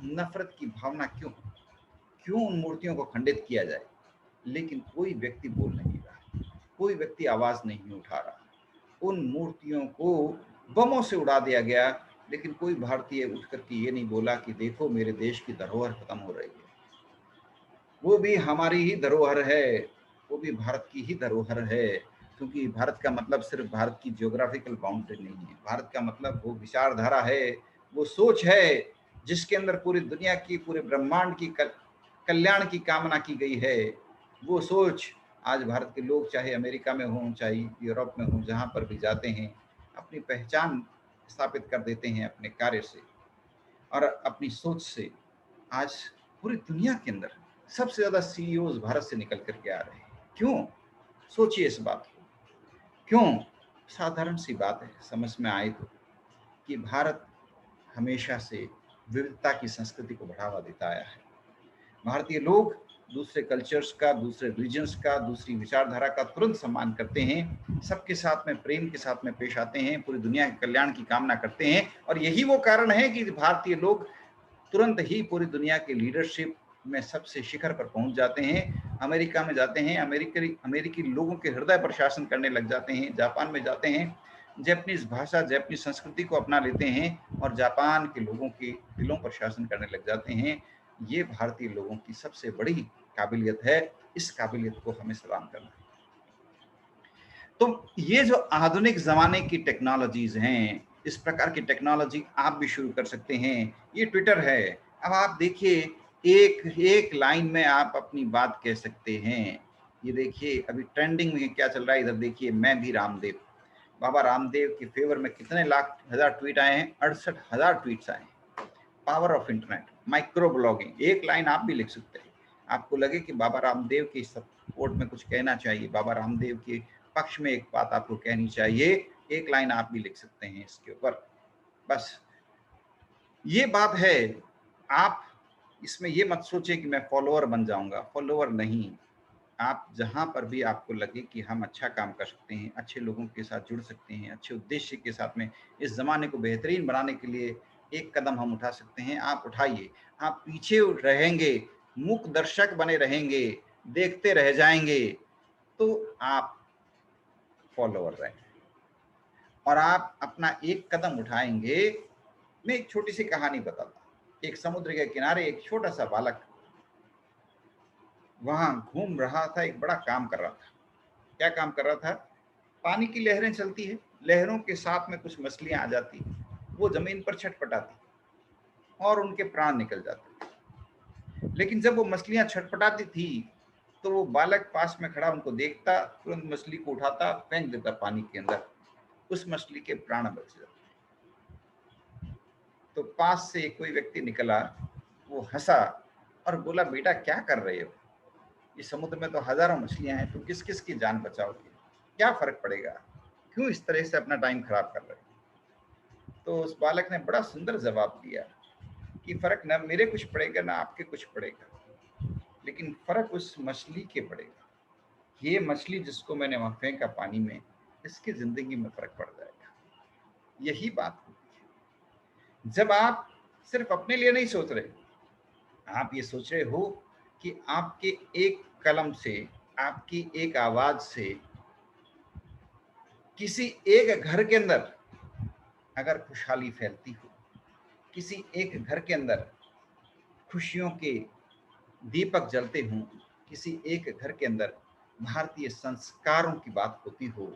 नफरत की भावना क्यों उन मूर्तियों को खंडित किया जाए? लेकिन कोई व्यक्ति बोल नहीं रहा, कोई व्यक्ति आवाज नहीं उठा रहा। उन मूर्तियों को बमों से उड़ा दिया गया, लेकिन कोई भारतीय उठ करके ये नहीं बोला कि देखो मेरे देश की धरोहर खत्म हो रही है। वो भी हमारी ही धरोहर है, वो भी भारत की ही धरोहर है। क्योंकि भारत का मतलब सिर्फ भारत की जियोग्राफिकल बाउंड्री नहीं है, भारत का मतलब वो विचारधारा है, वो सोच है जिसके अंदर पूरी दुनिया की, पूरे ब्रह्मांड की कल्याण की कामना की गई है। वो सोच आज भारत के लोग, चाहे अमेरिका में हों, चाहे यूरोप में हों, जहाँ पर भी जाते हैं, अपनी पहचान स्थापित कर देते हैं अपने कार्य से और अपनी सोच से। आज पूरी दुनिया के अंदर सबसे ज्यादा सीईओज भारत से निकल करके आ रहे हैं। क्यों? सोचिए इस बात को। क्यों? साधारण सी बात है, समझ में आए तो, कि भारत हमेशा से विविधता की संस्कृति को बढ़ावा देता आया है। भारतीय लोग दूसरे कल्चर्स का, दूसरे रीजन्स का, दूसरी विचारधारा का तुरंत सम्मान करते हैं, सबके साथ में प्रेम के साथ में पेश आते हैं, पूरी दुनिया के कल्याण की कामना करते हैं। और यही वो कारण है कि भारतीय लोग तुरंत ही पूरी दुनिया की लीडरशिप में सबसे शिखर पर पहुंच जाते हैं। अमेरिका में जाते हैं, अमेरिकी लोगों के हृदय पर शासन करने लग जाते हैं। जापान में जाते हैं, जापानीज भाषा, जापानीज संस्कृति को अपना लेते हैं और जापान के लोगों के दिलों पर शासन करने लग जाते हैं। ये भारतीय लोगों की सबसे बड़ी काबिलियत है। इस काबिलियत को हमें सलाम करना है। तो ये जो आधुनिक जमाने की टेक्नोलॉजीज हैं, इस प्रकार की टेक्नोलॉजी आप भी शुरू कर सकते हैं। ये ट्विटर है। अब आप देखिए, एक एक लाइन में आप अपनी बात कह सकते हैं। ये देखिए अभी ट्रेंडिंग में क्या चल रहा है, इधर देखिए, मैं भी रामदेव। बाबा रामदेव के फेवर में कितने लाख हजार ट्वीट आए हैं? 68,000 ट्वीट्स आए हैं। Power of internet, micro blogging, एक लाइन आप भी लिख सकते हैं। आपको लगे कि बाबा रामदेव के सपोर्ट में कुछ कहना चाहिए, बाबा रामदेव के पक्ष में एक बात आपको कहनी चाहिए, एक लाइन आप भी लिख सकते हैं इसके ऊपर। बस ये बात है। आप इसमें ये मत सोचिए कि मैं फॉलोअर बन जाऊंगा, फॉलोअर नहीं। आप जहां पर भी आपको लगे कि हम अच्छा काम कर सकते हैं, अच्छे लोगों के साथ जुड़ सकते हैं, अच्छे उद्देश्य के साथ में इस जमाने को बेहतरीन बनाने के लिए एक कदम हम उठा सकते हैं, आप उठाइए। आप पीछे रहेंगे, मूक दर्शक बने रहेंगे, देखते रह जाएंगे, तो आप फॉलोअर रहेंगे। और आप अपना एक कदम उठाएंगे। मैं एक छोटी सी कहानी बताता हूं। एक समुद्र के किनारे एक छोटा सा बालक वहां घूम रहा था, एक बड़ा काम कर रहा था। क्या काम कर रहा था? पानी की लहरें चलती है, लहरों के साथ में कुछ मछलियां आ जाती, वो जमीन पर छटपटाती और उनके प्राण निकल जाते। लेकिन जब वो मछलियां छटपटाती थी तो वो बालक पास में खड़ा उनको देखता, तुरंत मछली को उठाता, फेंक देता पानी के अंदर, उस मछली के प्राण बच जाते। तो पास से कोई व्यक्ति निकला, वो हंसा और बोला, बेटा क्या कर रहे हो? इस समुद्र में तो हजारों मछलियां हैं, तुम किस किस की जान बचाओगे? क्या फर्क पड़ेगा? क्यों इस तरह से अपना टाइम खराब कर रहे हो? तो उस बालक ने बड़ा सुंदर जवाब दिया कि फर्क ना मेरे कुछ पड़ेगा ना आपके कुछ पड़ेगा, लेकिन फर्क उस मछली के पड़ेगा। ये मछली जिसको मैंने वहां फेंका पानी में, इसकी जिंदगी में फर्क पड़ जाएगा। यही बात होती है जब आप सिर्फ अपने लिए नहीं सोच रहे, आप ये सोच रहे हो कि आपके एक कलम से, आपकी एक आवाज से किसी एक घर के अंदर अगर खुशहाली फैलती हो, किसी एक घर के अंदर खुशियों के दीपक जलते हों, किसी एक घर के अंदर भारतीय संस्कारों की बात होती हो,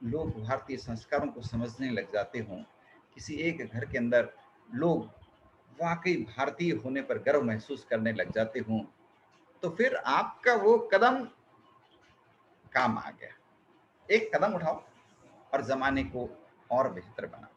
लोग भारतीय संस्कारों को समझने लग जाते हों, किसी एक घर के अंदर लोग वाकई भारतीय होने पर गर्व महसूस करने लग जाते हों, तो फिर आपका वो कदम काम आ गया। एक कदम उठाओ और जमाने को और बेहतर बनाओ।